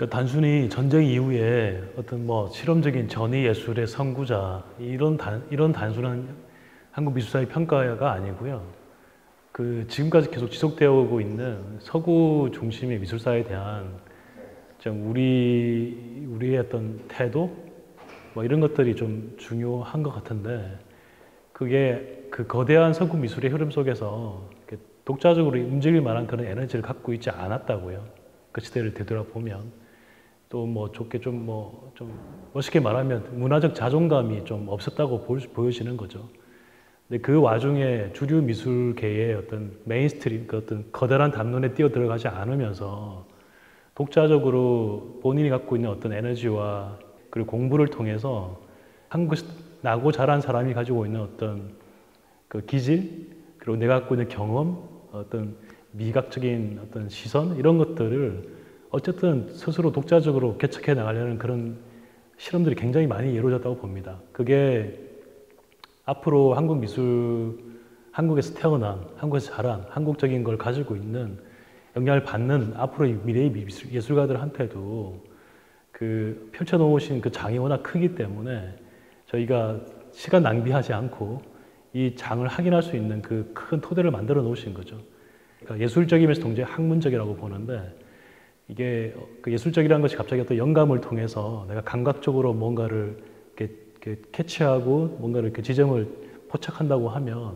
그러니까 단순히 전쟁 이후에 어떤 뭐 실험적인 전위 예술의 선구자 이런 단순한 한국 미술사의 평가가 아니고요. 그 지금까지 계속 지속되어 오고 있는 서구 중심의 미술사에 대한 좀 우리의 어떤 태도 뭐 이런 것들이 좀 중요한 것 같은데 그게 그 거대한 서구 미술의 흐름 속에서 독자적으로 움직일 만한 그런 에너지를 갖고 있지 않았다고요. 그 시대를 되돌아보면. 또 뭐 좋게 좀 멋있게 말하면 문화적 자존감이 좀 없었다고 보여지는 거죠. 근데 그 와중에 주류 미술계의 어떤 메인스트림, 그 어떤 커다란 담론에 뛰어 들어가지 않으면서 독자적으로 본인이 갖고 있는 어떤 에너지와 그리고 공부를 통해서 한국에서 나고 자란 사람이 가지고 있는 어떤 그 기질, 그리고 내가 갖고 있는 경험, 어떤 미각적인 어떤 시선 이런 것들을 어쨌든 스스로 독자적으로 개척해 나가려는 그런 실험들이 굉장히 많이 이루어졌다고 봅니다. 그게 앞으로 한국 미술, 한국에서 태어난, 한국에서 자란, 한국적인 걸 가지고 있는 영향을 받는 앞으로의 미래의 예술가들한테도 그 펼쳐놓으신 그 장이 워낙 크기 때문에 저희가 시간 낭비하지 않고 이 장을 확인할 수 있는 그 큰 토대를 만들어 놓으신 거죠. 그러니까 예술적이면서 동시에 학문적이라고 보는데 이게 그 예술적이라는 것이 갑자기 어떤 영감을 통해서 내가 감각적으로 뭔가를 이렇게 캐치하고 뭔가를 이렇게 지점을 포착한다고 하면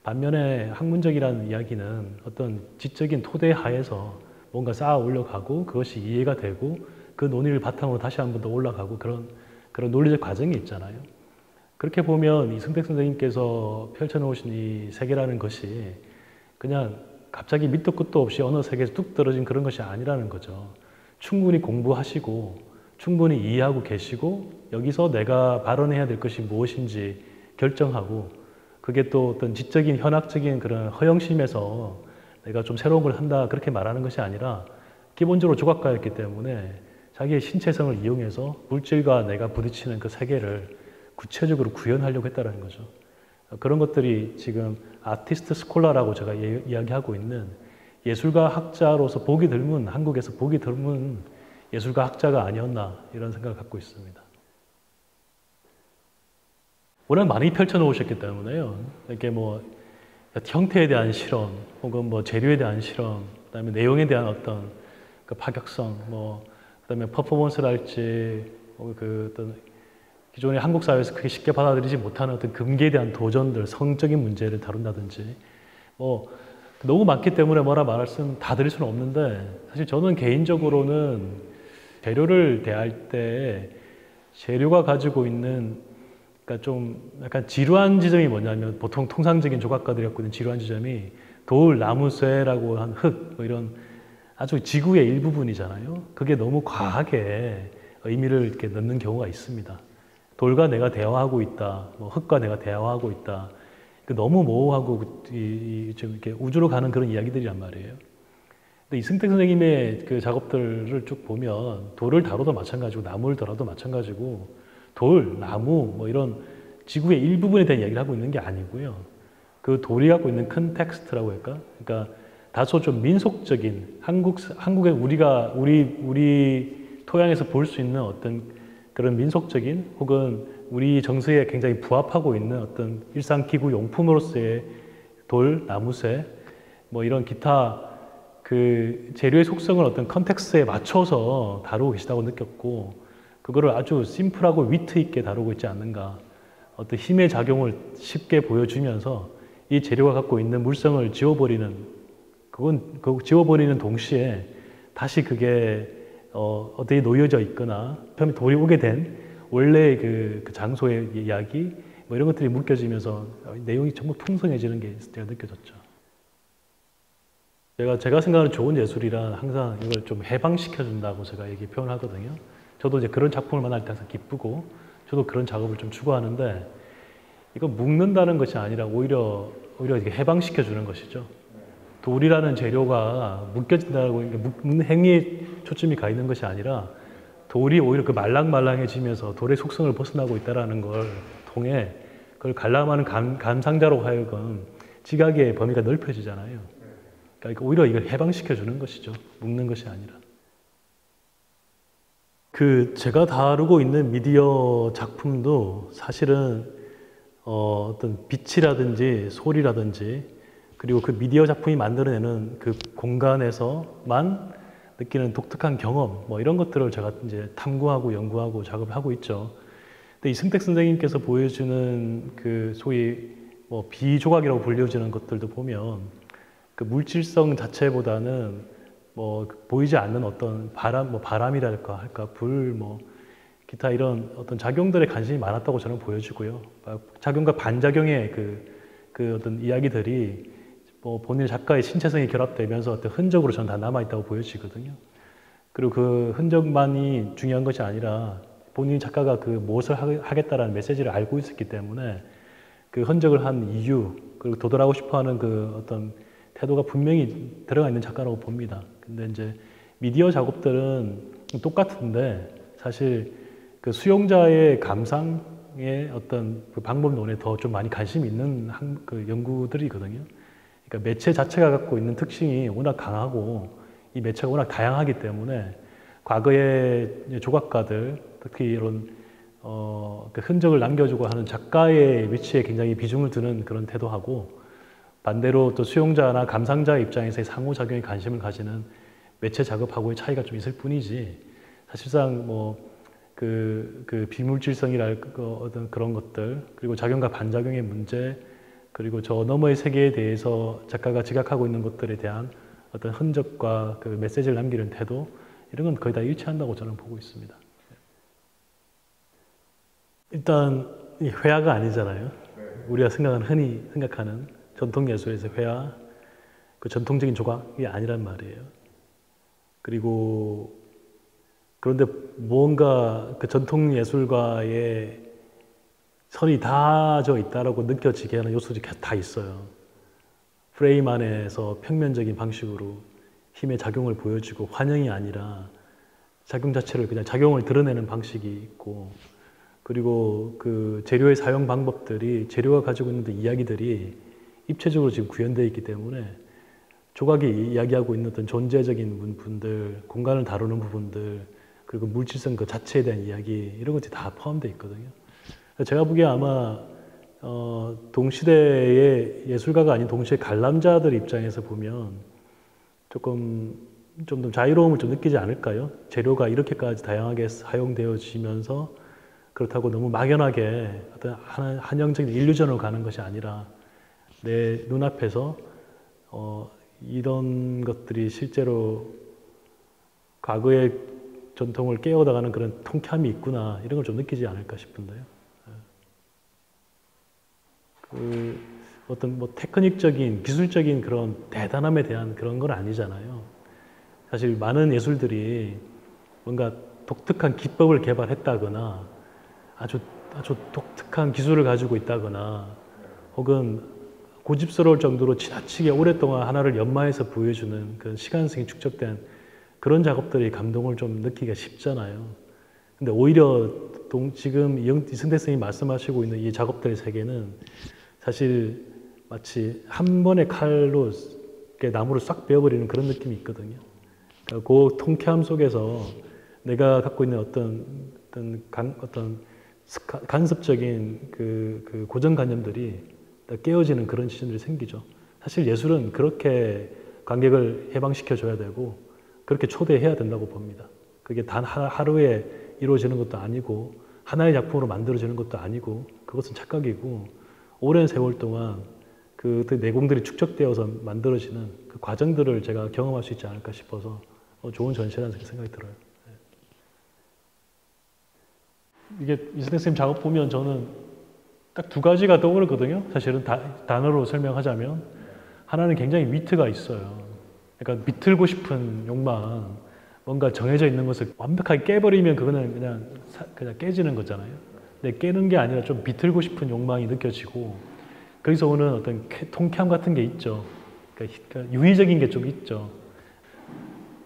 반면에 학문적이라는 이야기는 어떤 지적인 토대 하에서 뭔가 쌓아 올려가고 그것이 이해가 되고 그 논의를 바탕으로 다시 한 번 더 올라가고 그런 논리적 과정이 있잖아요. 그렇게 보면 이승택 선생님께서 펼쳐놓으신 이 세계라는 것이 그냥 갑자기 밑도 끝도 없이 어느 세계에서 뚝 떨어진 그런 것이 아니라는 거죠. 충분히 공부하시고 충분히 이해하고 계시고 여기서 내가 발언해야 될 것이 무엇인지 결정하고 그게 또 어떤 지적인 현학적인 그런 허영심에서 내가 좀 새로운 걸 한다 그렇게 말하는 것이 아니라 기본적으로 조각가였기 때문에 자기의 신체성을 이용해서 물질과 내가 부딪히는 그 세계를 구체적으로 구현하려고 했다는 거죠. 그런 것들이 지금 아티스트 스콜라라고 제가 이야기하고 있는 예술가 학자로서 보기 드문, 한국에서 보기 드문 예술가 학자가 아니었나 이런 생각을 갖고 있습니다. 워낙 많이 펼쳐놓으셨기 때문에요. 이렇게 뭐 형태에 대한 실험, 혹은 뭐 재료에 대한 실험, 그다음에 내용에 대한 어떤 그 파격성, 뭐 그다음에 퍼포먼스랄지, 그 어떤 기존의 한국 사회에서 그렇게 쉽게 받아들이지 못하는 어떤 금기에 대한 도전들, 성적인 문제를 다룬다든지, 뭐 너무 많기 때문에 뭐라 말씀 다 드릴 수는 없는데 사실 저는 개인적으로는 재료를 대할 때 재료가 가지고 있는 그러니까 좀 약간 지루한 지점이 뭐냐면 보통 통상적인 조각가들이 갖고 있는 지루한 지점이 돌, 나무, 쇠라고 한 흙, 뭐 이런 아주 지구의 일부분이잖아요. 그게 너무 과하게 의미를 이렇게 넣는 경우가 있습니다. 돌과 내가 대화하고 있다, 뭐 흙과 내가 대화하고 있다. 너무 모호하고 좀 이렇게 우주로 가는 그런 이야기들이란 말이에요. 근데 이승택 선생님의 그 작업들을 쭉 보면 돌을 다뤄도 마찬가지고 나무를 다뤄도 마찬가지고 돌, 나무 뭐 이런 지구의 일부분에 대한 이야기를 하고 있는 게 아니고요. 그 돌이 갖고 있는 컨텍스트라고 할까? 그러니까 다소 좀 민속적인 한국의 우리 토양에서 볼 수 있는 어떤 그런 민속적인 혹은 우리 정서에 굉장히 부합하고 있는 어떤 일상 기구 용품으로서의 돌, 나무쇠 뭐 이런 기타 그 재료의 속성을 어떤 컨텍스트에 맞춰서 다루고 계시다고 느꼈고 그거를 아주 심플하고 위트 있게 다루고 있지 않는가. 어떤 힘의 작용을 쉽게 보여주면서 이 재료가 갖고 있는 물성을 지워버리는 지워버리는 동시에 다시 그게 어디에 놓여져 있거나 처음에 돌이 오게 된 원래의 그 장소의 이야기 뭐 이런 것들이 묶여지면서 내용이 정말 풍성해지는 게 제가 느껴졌죠. 제가 생각하는 좋은 예술이란 항상 이걸 좀 해방시켜준다고 제가 얘기 표현하거든요. 저도 이제 그런 작품을 만날 때 항상 기쁘고 저도 그런 작업을 좀 추구하는데 이거 묶는다는 것이 아니라 오히려 이렇게 해방시켜주는 것이죠. 돌이라는 재료가 묶여진다고 묶는 행위에 초점이 가 있는 것이 아니라 돌이 오히려 그 말랑말랑해지면서 돌의 속성을 벗어나고 있다는 걸 통해 그걸 관람하는 감상자로 하여금 지각의 범위가 넓혀지잖아요. 그러니까 오히려 이걸 해방시켜주는 것이죠. 묶는 것이 아니라. 제가 다루고 있는 미디어 작품도 사실은 어떤 빛이라든지 소리라든지 그리고 그 미디어 작품이 만들어내는 그 공간에서만 느끼는 독특한 경험 뭐 이런 것들을 제가 이제 탐구하고 연구하고 작업을 하고 있죠. 근데 이승택 선생님께서 보여주는 그 소위 뭐 비조각이라고 불려지는 것들도 보면 그 물질성 자체보다는 뭐 보이지 않는 어떤 바람, 뭐 바람이랄까 할까, 불, 뭐 기타 이런 어떤 작용들에 관심이 많았다고 저는 보여지고요. 작용과 반작용의 그 어떤 이야기들이 뭐 본인 작가의 신체성이 결합되면서 어떤 흔적으로 저는 다 남아있다고 보여지거든요. 그리고 그 흔적만이 중요한 것이 아니라 본인 작가가 그 무엇을 하겠다라는 메시지를 알고 있었기 때문에 그 흔적을 한 이유, 그리고 도달하고 싶어 하는 그 어떤 태도가 분명히 들어가 있는 작가라고 봅니다. 근데 이제 미디어 작업들은 똑같은데 사실 그 수용자의 감상의 어떤 그 방법론에 더 좀 많이 관심이 있는 그 연구들이거든요. 그러니까 매체 자체가 갖고 있는 특징이 워낙 강하고 이 매체가 워낙 다양하기 때문에 과거의 조각가들, 특히 이런 그 흔적을 남겨주고 하는 작가의 위치에 굉장히 비중을 두는 그런 태도하고 반대로 또 수용자나 감상자의 입장에서의 상호작용에 관심을 가지는 매체 작업하고의 차이가 좀 있을 뿐이지 사실상 뭐 그 비물질성이랄 어떤 그런 것들 그리고 작용과 반작용의 문제 그리고 저 너머의 세계에 대해서 작가가 지각하고 있는 것들에 대한 어떤 흔적과 그 메시지를 남기는 태도 이런 건 거의 다 일치한다고 저는 보고 있습니다. 일단 회화가 아니잖아요. 우리가 흔히 생각하는 전통 예술에서 회화, 그 전통적인 조각이 아니란 말이에요. 그리고 그런데 뭔가 그 전통 예술과의 선이 닿아져 있다라고 느껴지게 하는 요소들이 다 있어요. 프레임 안에서 평면적인 방식으로 힘의 작용을 보여주고 환영이 아니라 작용 자체를 그냥 작용을 드러내는 방식이 있고 그리고 그 재료의 사용 방법들이 재료가 가지고 있는 이야기들이 입체적으로 지금 구현되어 있기 때문에 조각이 이야기하고 있는 어떤 존재적인 부분들, 공간을 다루는 부분들 그리고 물질성 그 자체에 대한 이야기 이런 것들이 다 포함되어 있거든요. 제가 보기에 아마 동시대의 예술가가 아닌 동시대 관람자들 입장에서 보면 조금 좀 더 자유로움을 좀 느끼지 않을까요? 재료가 이렇게까지 다양하게 사용되어지면서 그렇다고 너무 막연하게 어떤 한형적인 일루전으로 가는 것이 아니라 내 눈앞에서 이런 것들이 실제로 과거의 전통을 깨어나가는 그런 통쾌함이 있구나 이런 걸 좀 느끼지 않을까 싶은데요. 그 어떤 뭐 테크닉적인 기술적인 그런 대단함에 대한 그런 건 아니잖아요. 사실 많은 예술들이 뭔가 독특한 기법을 개발했다거나 아주 독특한 기술을 가지고 있다거나 혹은 고집스러울 정도로 지나치게 오랫동안 하나를 연마해서 보여주는 그런 시간성이 축적된 그런 작업들이 감동을 좀 느끼기가 쉽잖아요. 근데 오히려 지금 이승택 선생님이 말씀하시고 있는 이 작업들의 세계는 사실 마치 한 번의 칼로 나무를 싹 베어버리는 그런 느낌이 있거든요. 그러니까 그 통쾌함 속에서 내가 갖고 있는 어떤 간섭적인 그 고정관념들이 깨어지는 그런 시즌들이 생기죠. 사실 예술은 그렇게 관객을 해방시켜줘야 되고 그렇게 초대해야 된다고 봅니다. 그게 단 하루에 이루어지는 것도 아니고 하나의 작품으로 만들어지는 것도 아니고 그것은 착각이고 오랜 세월 동안 그 내공들이 축적되어서 만들어지는 그 과정들을 제가 경험할 수 있지 않을까 싶어서 좋은 전시라는 생각이 들어요. 이게 이승택 선생님 작업 보면 저는 딱 두 가지가 떠오르거든요. 사실은 단어로 설명하자면 하나는 굉장히 위트가 있어요. 그러니까 비틀고 싶은 욕망, 뭔가 정해져 있는 것을 완벽하게 깨버리면 그거는 그냥 깨지는 거잖아요. 근데 깨는 게 아니라 좀 비틀고 싶은 욕망이 느껴지고 거기서 오는 어떤 통쾌함 같은 게 있죠. 그러니까 유의적인 게 좀 있죠.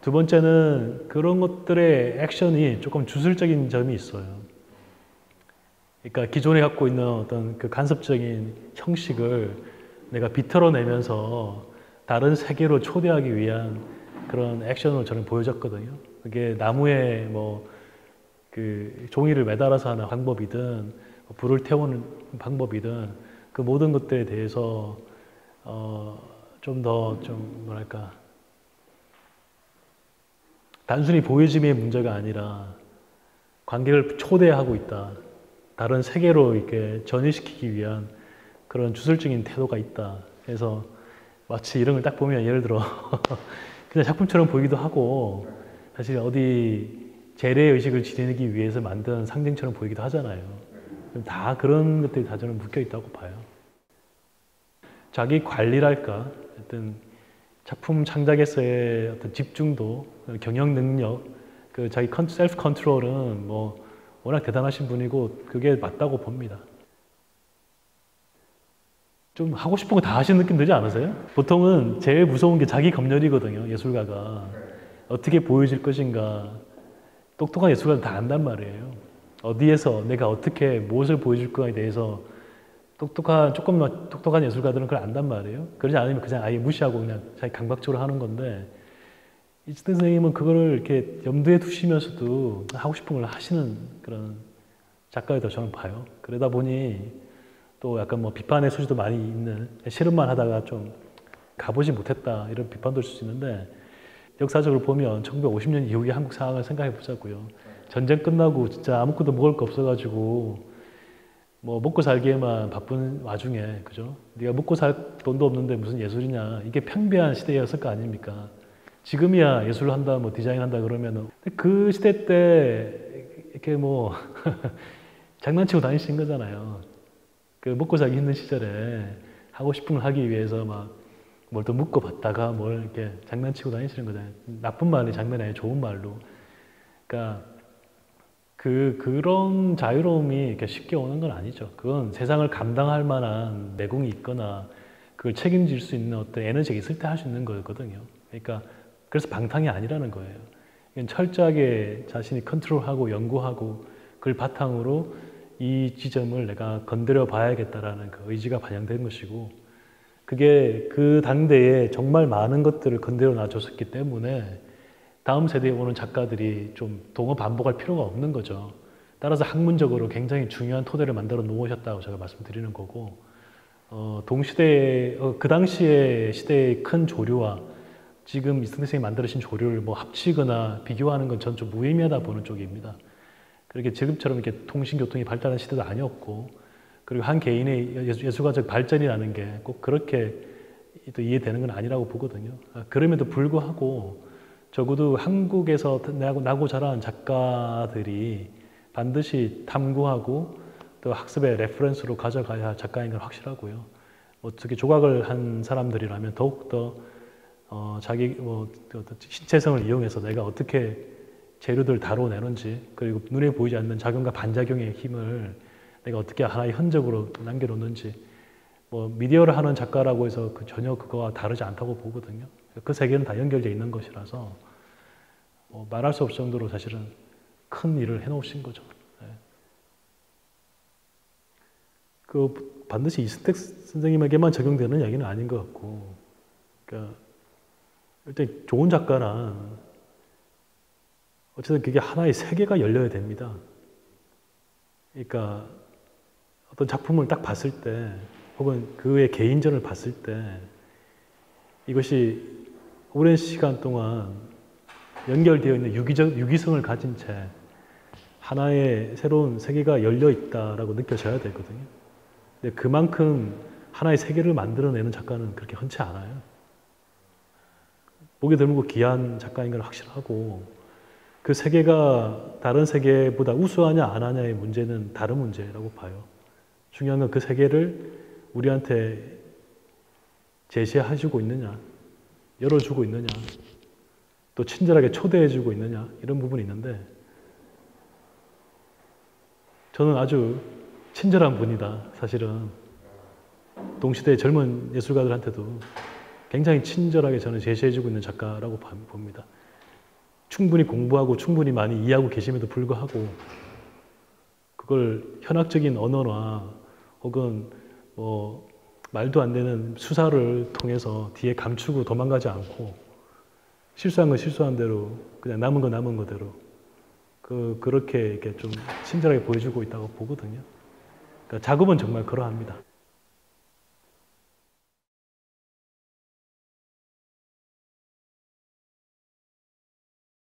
두 번째는 그런 것들의 액션이 조금 주술적인 점이 있어요. 그러니까 기존에 갖고 있는 어떤 그 간섭적인 형식을 내가 비틀어내면서 다른 세계로 초대하기 위한 그런 액션을 저는 보여줬거든요. 그게 나무에 뭐 그 종이를 매달아서 하는 방법이든 불을 태우는 방법이든 그 모든 것들에 대해서 좀 더 뭐랄까 단순히 보여짐의 문제가 아니라 관객을 초대하고 있다. 다른 세계로 이렇게 전이시키기 위한 그런 주술적인 태도가 있다. 그래서 마치 이런 걸 딱 보면 예를 들어 그냥 작품처럼 보이기도 하고 사실 어디 재래 의식을 지니기 위해서 만든 상징처럼 보이기도 하잖아요. 다 그런 것들이 다 저는 묶여 있다고 봐요. 자기 관리랄까, 어떤 작품 창작에서의 어떤 집중도, 경영 능력, 그 자기 셀프 컨트롤은 뭐 워낙 대단하신 분이고 그게 맞다고 봅니다. 좀 하고 싶은 거 다 하시는 느낌 들지 않으세요? 보통은 제일 무서운 게 자기 검열이거든요, 예술가가. 어떻게 보여질 것인가. 똑똑한 예술가는 다 안단 말이에요. 어디에서 내가 어떻게 무엇을 보여줄 거에 대해서 조금만 똑똑한 예술가들은 그걸 안단 말이에요. 그러지 않으면 그냥 아예 무시하고 그냥 자기 강박적으로 하는 건데, 이지태 선생님은 그거를 이렇게 염두에 두시면서도 하고 싶은 걸 하시는 그런 작가이다 저는 봐요. 그러다 보니 또 약간 뭐 비판의 소지도 많이 있는, 실험만 하다가 좀 가보지 못했다 이런 비판도 있을 수 있는데, 역사적으로 보면 1950년 이후의 한국 상황을 생각해 보자고요. 전쟁 끝나고 진짜 아무것도 먹을 거 없어가지고 뭐 먹고 살기에만 바쁜 와중에, 그죠? 네가 먹고 살 돈도 없는데 무슨 예술이냐, 이게 평비한 시대였을 거 아닙니까? 지금이야 예술을 한다, 뭐 디자인 한다 그러면은, 그 시대 때 이렇게 뭐 장난치고 다니신 거잖아요. 그 먹고 살기 힘든 시절에 하고 싶은 걸 하기 위해서 막 뭘 또 묻고 받다가 뭘 이렇게 장난치고 다니시는 거잖아요. 나쁜 말이 장난이 아니라 좋은 말로. 그러니까 그런 자유로움이 이렇게 쉽게 오는 건 아니죠. 그건 세상을 감당할 만한 내공이 있거나 그걸 책임질 수 있는 어떤 에너지가 있을 때 할 수 있는 거거든요. 그러니까 그래서 방탕이 아니라는 거예요. 이건 철저하게 자신이 컨트롤하고 연구하고 그걸 바탕으로 이 지점을 내가 건드려 봐야겠다라는 그 의지가 반영된 것이고, 그게 그 당대에 정말 많은 것들을 건드려 놔줬었기 때문에 다음 세대에 오는 작가들이 좀 동어 반복할 필요가 없는 거죠. 따라서 학문적으로 굉장히 중요한 토대를 만들어 놓으셨다고 제가 말씀드리는 거고, 동시대에 그 당시의 시대의 큰 조류와 지금 이승택 선생님이 만들으신 조류를 뭐 합치거나 비교하는 건 전 좀 무의미하다 보는 쪽입니다. 그렇게 지금처럼 이렇게 통신교통이 발달한 시대도 아니었고, 그리고 한 개인의 예술가적 발전이라는 게 꼭 그렇게 또 이해되는 건 아니라고 보거든요. 그럼에도 불구하고 적어도 한국에서 나고 자란 작가들이 반드시 탐구하고 또 학습의 레퍼런스로 가져가야 할 작가인 건 확실하고요. 어떻게 조각을 한 사람들이라면 더욱더 자기 신체성을 이용해서 내가 어떻게 재료들 다뤄내는지, 그리고 눈에 보이지 않는 작용과 반작용의 힘을 내가 어떻게 하나의 흔적으로 남겨놓는지, 뭐 미디어를 하는 작가라고 해서 전혀 그거와 다르지 않다고 보거든요. 그 세계는 다 연결되어 있는 것이라서 말할 수 없을 정도로 사실은 큰 일을 해놓으신 거죠. 네. 그 반드시 이승택 선생님에게만 적용되는 이야기는 아닌 것 같고, 그러니까 일단 좋은 작가란 어쨌든 그게 하나의 세계가 열려야 됩니다. 그러니까 어떤 작품을 딱 봤을 때, 혹은 그의 개인전을 봤을 때 이것이 오랜 시간 동안 연결되어 있는 유기성을 가진 채 하나의 새로운 세계가 열려 있다라고 느껴져야 되거든요. 근데 그만큼 하나의 세계를 만들어내는 작가는 그렇게 흔치 않아요. 보기 드물고 귀한 작가인 건 확실하고, 그 세계가 다른 세계보다 우수하냐 안 하냐의 문제는 다른 문제라고 봐요. 중요한 건 그 세계를 우리한테 제시해주고 있느냐, 열어주고 있느냐, 또 친절하게 초대해주고 있느냐, 이런 부분이 있는데, 저는 아주 친절한 분이다, 사실은. 동시대의 젊은 예술가들한테도 굉장히 친절하게 저는 제시해주고 있는 작가라고 봅니다. 충분히 공부하고 충분히 많이 이해하고 계심에도 불구하고 그걸 현학적인 언어나 혹은 뭐 말도 안 되는 수사를 통해서 뒤에 감추고 도망가지 않고, 실수한 건 실수한 대로, 그냥 남은 건 남은 거대로 그렇게 이렇게 좀 친절하게 보여주고 있다고 보거든요. 그러니까 작업은 정말 그러합니다.